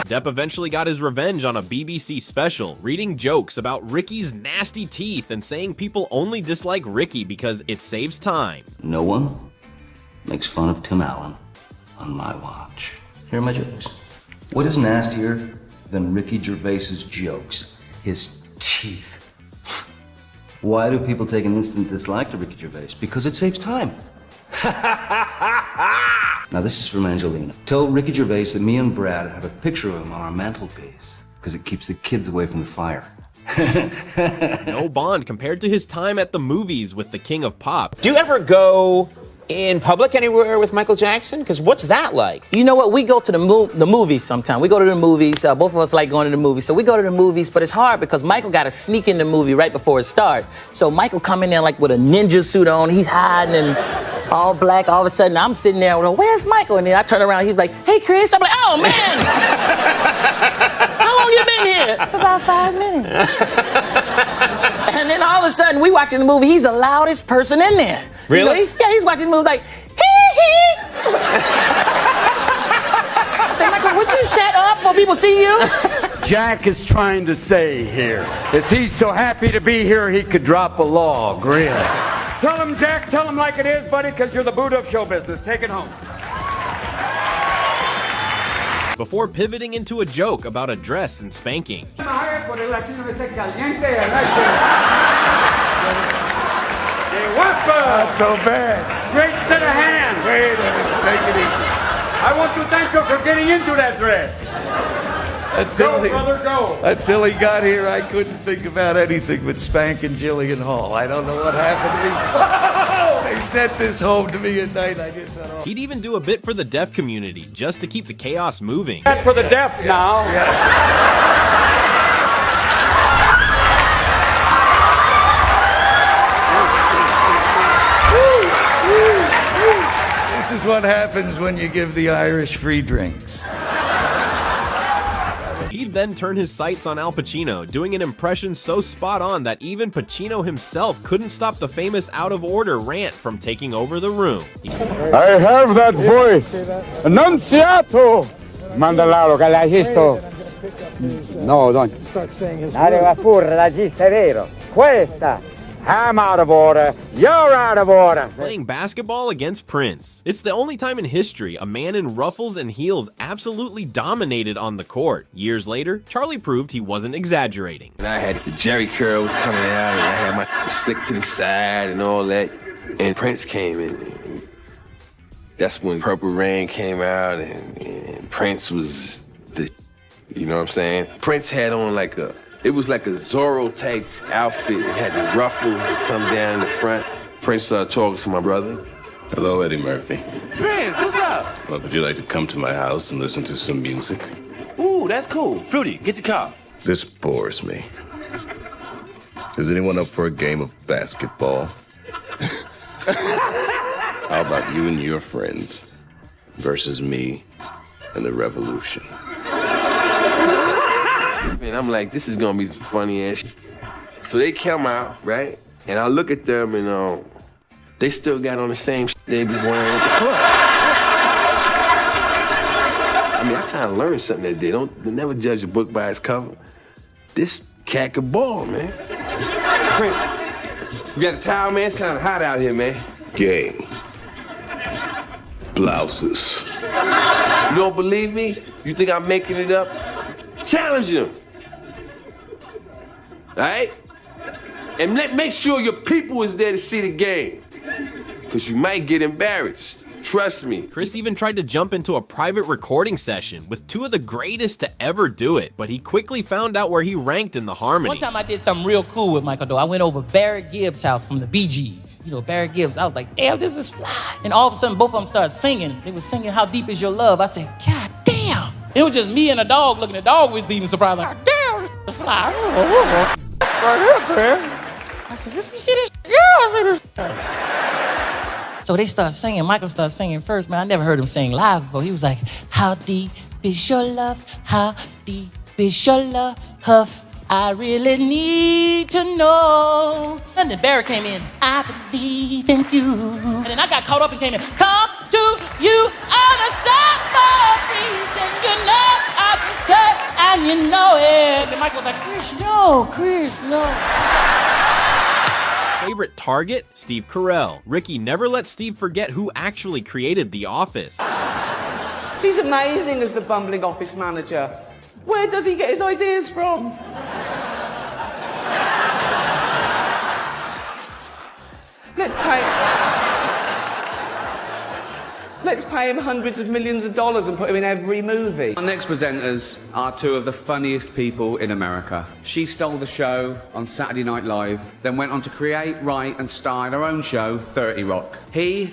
Depp eventually got his revenge on a BBC special, reading jokes about Ricky's nasty teeth and saying people only dislike Ricky because it saves time. No one makes fun of Tim Allen on my watch. Here are my jokes. What is nastier than Ricky Gervais's jokes? His teeth. Why do people take an instant dislike to Ricky Gervais? Because it saves time. Now this is from Angelina. Tell Ricky Gervais that me and Brad have a picture of him on our mantelpiece because it keeps the kids away from the fire. No bond compared to his time at the movies with the King of Pop. Do you ever go in public anywhere with Michael Jackson? Because what's that like? You know what? We go to the movies sometimes. We go to the movies. Both of us like going to the movies. So we go to the movies, but it's hard because Michael got to sneak in the movie right before it starts. So Michael come in there like with a ninja suit on. He's hiding and all black. All of a sudden, I'm sitting there, where's Michael? And then I turn around. He's like, hey, Chris. I'm like, oh, man. How long you been here? About 5 minutes. And then all of a sudden, we watching the movie. He's the loudest person in there. Really? You know? Yeah, he's watching the movie like, hee. I say, Michael, would you shut up before people see you? Jack is trying to say here is he's so happy to be here he could drop a log, really. Tell him, Jack, tell him like it is, buddy, because you're the Buddha of show business. Take it home. Before pivoting into a joke about a dress and spanking. Not so bad. Great set of hands. Wait a minute, take it easy. I want to thank you for getting into that dress. Until he got here, I couldn't think about anything but spanking Jillian Hall. I don't know what happened to me. They sent this home to me at night. I just went off. He'd even do a bit for the deaf community just to keep the chaos moving. That's for the deaf now. This is what happens when you give the Irish free drinks. He'd then turn his sights on Al Pacino, doing an impression so spot on that even Pacino himself couldn't stop the famous out of order rant from taking over the room. I have that voice. Annunziato. Mandalaro che l'hai visto. No, don't. Arriva pure la gista, vero? Questa. I'm out of order. You're out of order. Playing basketball against Prince. It's the only time in history a man in ruffles and heels absolutely dominated on the court. Years later, Charlie proved he wasn't exaggerating. And I had the Jerry curls coming out, and I had my slick to the side and all that. And Prince came in. That's when Purple Rain came out, and Prince was the, you know what I'm saying? Prince had on it was like a Zorro type outfit. It had the ruffles that come down the front. Prince started talking to my brother. Hello, Eddie Murphy. Prince, what's up? Well, would you like to come to my house and listen to some music? Ooh, that's cool. Fruity, get the car. This bores me. Is anyone up for a game of basketball? How about you and your friends versus me and the revolution? And I'm like, this is gonna be some funny ass shit. So they come out, right? And I look at them and they still got on the same shit they was wearing at the club. I mean, I kind of learned something that day. They never judge a book by its cover. This cat could ball, man. Prince, you got a towel, man? It's kind of hot out here, man. Game. Blouses. You don't believe me? You think I'm making it up? Challenge him. All right? And make sure your people is there to see the game. Because you might get embarrassed. Trust me. Chris even tried to jump into a private recording session with two of the greatest to ever do it, but he quickly found out where he ranked in the harmony. One time I did something real cool with Michael, though. I went over Barrett Gibbs' house from the Bee Gees. You know, Barrett Gibbs. I was like, damn, this is fly. And all of a sudden, both of them started singing. They were singing How Deep Is Your Love. I said, God damn. It was just me and a dog looking. The dog was even surprised, like, damn, this is fly. Right here, man. I said, you see this? Yeah, I see this. So they started singing. Michael started singing first, man. I never heard him sing live before. He was like, how deep is your love? How deep is your love? I really need to know. And then Barrett came in. I believe in you. And then I got caught up and came in. Come to you on a summer breeze. And you know I deserve, and you know it. And Michael was like, Chris, no. Favorite target? Steve Carell. Ricky never let Steve forget who actually created The Office. He's amazing as the bumbling office manager. Where does he get his ideas from? Let's pay him hundreds of millions of dollars and put him in every movie. Our next presenters are two of the funniest people in America. She stole the show on Saturday Night Live, then went on to create, write and star in her own show, 30 Rock. He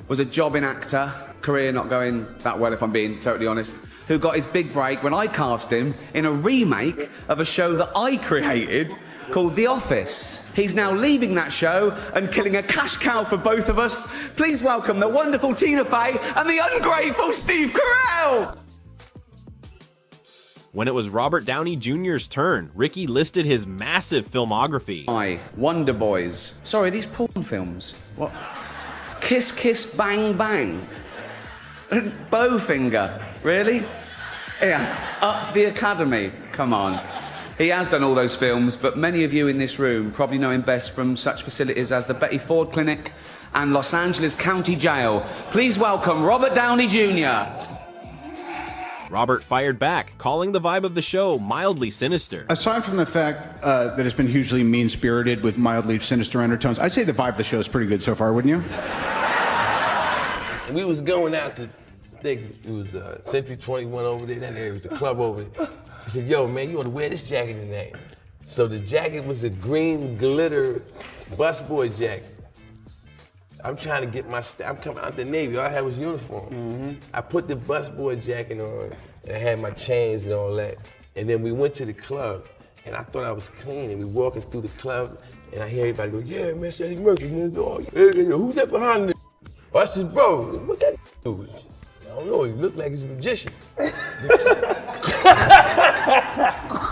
was a jobbing actor, career not going that well if I'm being totally honest, who got his big break when I cast him in a remake of a show that I created called The Office. He's now leaving that show and killing a cash cow for both of us. Please welcome the wonderful Tina Fey and the ungrateful Steve Carell! When it was Robert Downey Jr.'s turn, Ricky listed his massive filmography. Wonder Boys. Sorry, these porn films. What? Kiss Kiss Bang Bang. Bowfinger. Really? Yeah. Up the Academy. Come on. He has done all those films, but many of you in this room probably know him best from such facilities as the Betty Ford Clinic and Los Angeles County Jail. Please welcome Robert Downey Jr. Robert fired back, calling the vibe of the show mildly sinister. Aside from the fact that it's been hugely mean-spirited with mildly sinister undertones, I'd say the vibe of the show is pretty good so far, wouldn't you? And we was going out to, I think it was Century 21 over there, that area was a club over there. He said, yo, man, you want to wear this jacket tonight? So the jacket was a green glitter busboy jacket. I'm trying to get my, I'm coming out the Navy, all I had was uniform. I put the busboy jacket on, and I had my chains and all that. And then we went to the club, and I thought I was clean, and we walking through the club, and I hear everybody go, yeah, man, Eddie Murphy, man. Oh, who's that behind me? Oh, that's his bro. What that dude? I don't know, he looked like he's a magician.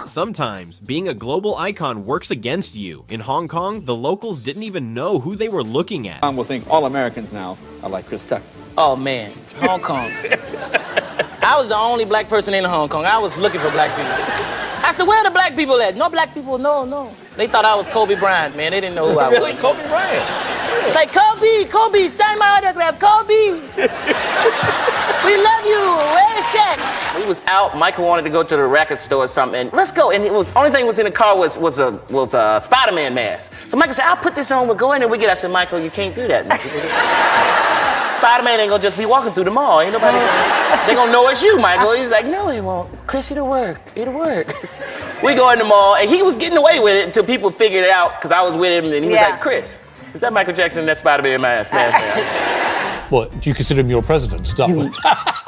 Sometimes, being a global icon works against you. In Hong Kong, the locals didn't even know who they were looking at. Will think all Americans now are like Chris Tucker. Oh, man, Hong Kong. I was the only black person in Hong Kong. I was looking for black people. I said, where are the black people at? No black people, no. They thought I was Kobe Bryant, man. They didn't know who I was. Really? Kobe Bryant? Really? Like, Kobe, sign my autograph, Kobe. We love you, where's Shaq? We was out, Michael wanted to go to the record store or something, and let's go. And it was, only thing was in the car was a Spider-Man mask. So Michael said, I'll put this on, we'll go in and we get, I said, Michael, you can't do that. Spider-Man ain't gonna just be walking through the mall, ain't nobody they gonna know it's you, Michael. He's like, no, he won't. Chris, it'll work. We go in the mall, and he was getting away with it until people figured it out, because I was with him, and he was like, Chris, is that Michael Jackson in that Spider-Man mask? What, do you consider him your president? Stop.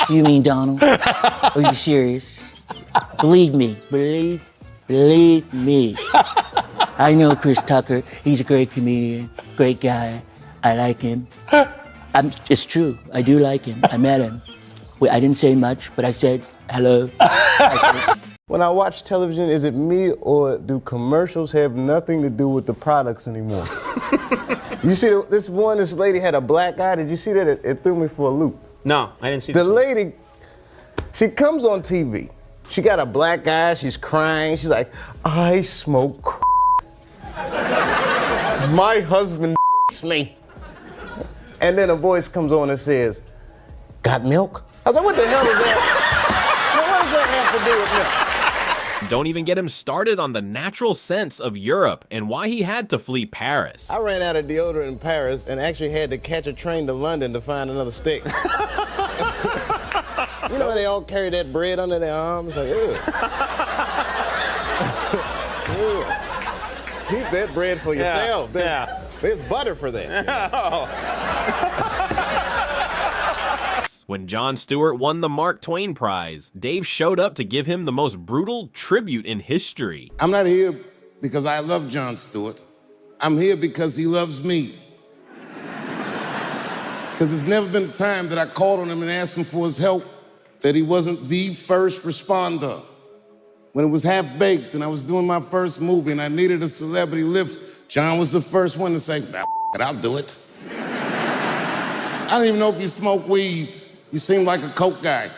You mean Donald? Are you serious? Believe me. I know Chris Tucker. He's a great comedian, great guy. I like him. It's true. I do like him. I met him. I didn't say much, but I said hello. When I watch television, is it me or do commercials have nothing to do with the products anymore? You see, this lady had a black eye. Did you see that? It threw me for a loop. No, I didn't see the lady, she comes on TV. She got a black eye. She's crying. She's like, I smoke. My husband me. And then a voice comes on and says, got milk? I was like, what the hell is that? What does that have to do with milk? don't even get him started on the natural sense of Europe and why he had to flee Paris. I ran out of deodorant in Paris and actually had to catch a train to London to find another stick. You know, they all carry that bread under their arms. Like, ew. Ew. Keep that bread for yourself. There's butter for that. When Jon Stewart won the Mark Twain Prize, Dave showed up to give him the most brutal tribute in history. I'm not here because I love Jon Stewart. I'm here because he loves me. Because there's never been a time that I called on him and asked him for his help that he wasn't the first responder. When it was half-baked and I was doing my first movie and I needed a celebrity lift, John was the first one to say, I'll do it. I don't even know if you smoke weed. You seem like a coke guy.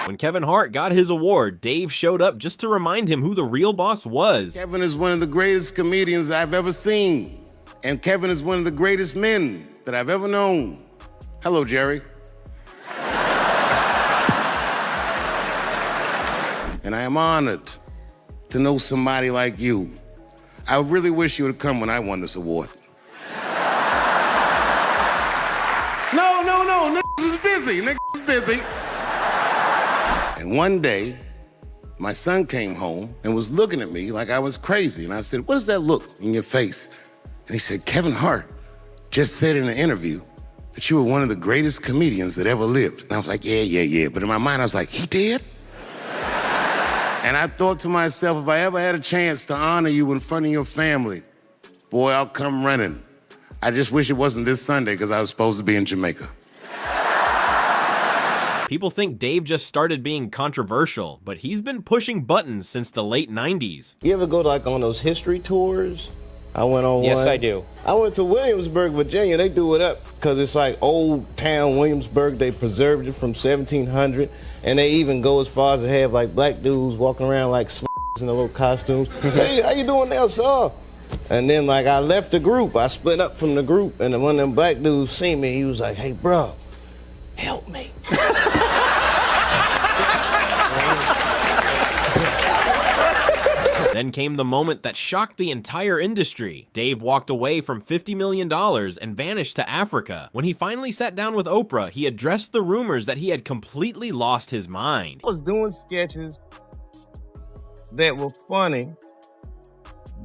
When Kevin Hart got his award, Dave showed up just to remind him who the real boss was. Kevin is one of the greatest comedians I've ever seen. And Kevin is one of the greatest men that I've ever known. Hello, Jerry. And I am honored to know somebody like you. I really wish you would come when I won this award. No, niggas was busy, And one day, my son came home and was looking at me like I was crazy. And I said, what does that look in your face? And he said, Kevin Hart just said in an interview that you were one of the greatest comedians that ever lived. And I was like, yeah. But in my mind, I was like, he did? And I thought to myself, if I ever had a chance to honor you in front of your family, boy, I'll come running. I just wish it wasn't this Sunday because I was supposed to be in Jamaica. People think Dave just started being controversial, but he's been pushing buttons since the late 90s. You ever go like on those history tours? I went on one. Yes, I do. I went to Williamsburg, Virginia. They do it up because it's like old town Williamsburg. They preserved it from 1700. And they even go as far as to have like black dudes walking around like in the little costumes. Hey, how you doing now, sir? And then like I left the group. I split up from the group, and one of them black dudes seen me. He was like, hey, bro, help me. Then came the moment that shocked the entire industry. Dave walked away from $50 million and vanished to Africa. When he finally sat down with Oprah, he addressed the rumors that he had completely lost his mind. I was doing sketches that were funny,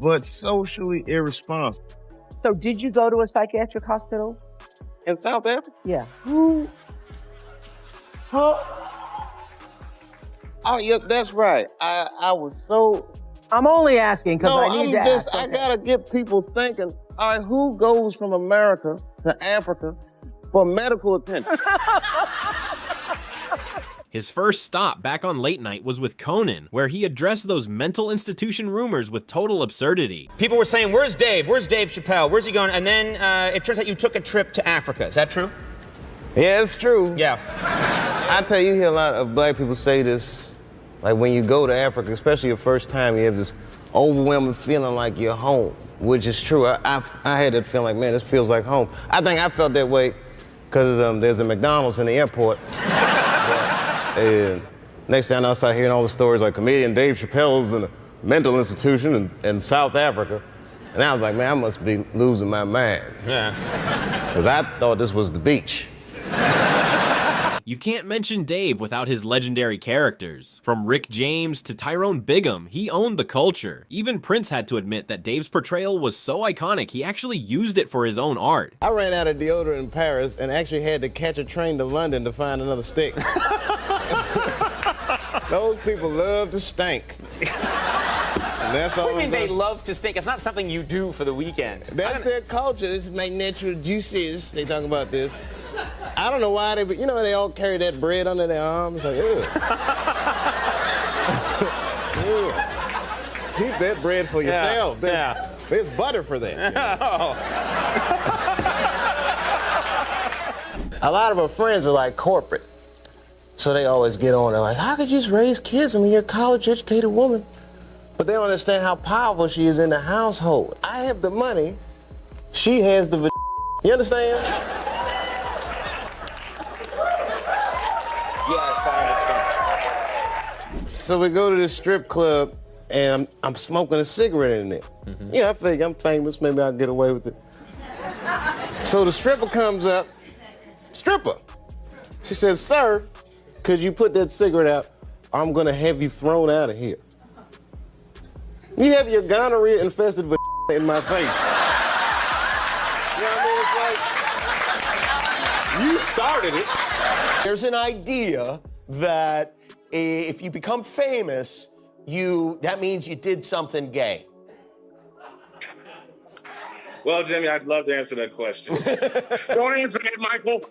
but socially irresponsible. So did you go to a psychiatric hospital? In South Africa? Yeah. Huh? Oh, yeah, that's right. I was so... I'm only asking because I need to ask. I gotta get people thinking, all right, who goes from America to Africa for medical attention? His first stop back on late night was with Conan, where he addressed those mental institution rumors with total absurdity. People were saying, where's Dave? Where's Dave Chappelle? Where's he going? And then it turns out you took a trip to Africa. Is that true? Yeah, it's true. Yeah. I tell you, you hear a lot of black people say this. Like when you go to Africa, especially your first time, you have this overwhelming feeling like you're home, which is true. I had that feeling like, man, this feels like home. I think I felt that way because there's a McDonald's in the airport. And next thing I start hearing all the stories like comedian Dave Chappelle's in a mental institution in South Africa. And I was like, man, I must be losing my mind. Yeah. Because I thought this was the beach. You can't mention Dave without his legendary characters. From Rick James to Tyrone Bigham, he owned the culture. Even Prince had to admit that Dave's portrayal was so iconic, he actually used it for his own art. I ran out of deodorant in Paris and actually had to catch a train to London to find another stick. Those people love to stink. And that's all. What do you mean they love to stink? It's not something you do for the weekend. That's their culture. This is my natural juices. They talk about this. I don't know why they all carry that bread under their arms. Like, ew. Ew. Keep that bread for yourself. There's butter for that. A lot of our friends are like corporate. So they always get on. They're like, how could you just raise kids? I mean, you're a college-educated woman. But they don't understand how powerful she is in the household. I have the money. She has the... You understand? Yes, I understand. So we go to this strip club, and I'm smoking a cigarette in there. Yeah, I figure I'm famous, maybe I'll get away with it. So the stripper comes up, stripper. She says, sir, could you put that cigarette out? I'm gonna have you thrown out of here. You have your gonorrhea infested in my face. You know what I mean? It's like, you started it. There's an idea that if you become famous, that means you did something gay. Well, Jimmy, I'd love to answer that question. Don't answer it, Michael.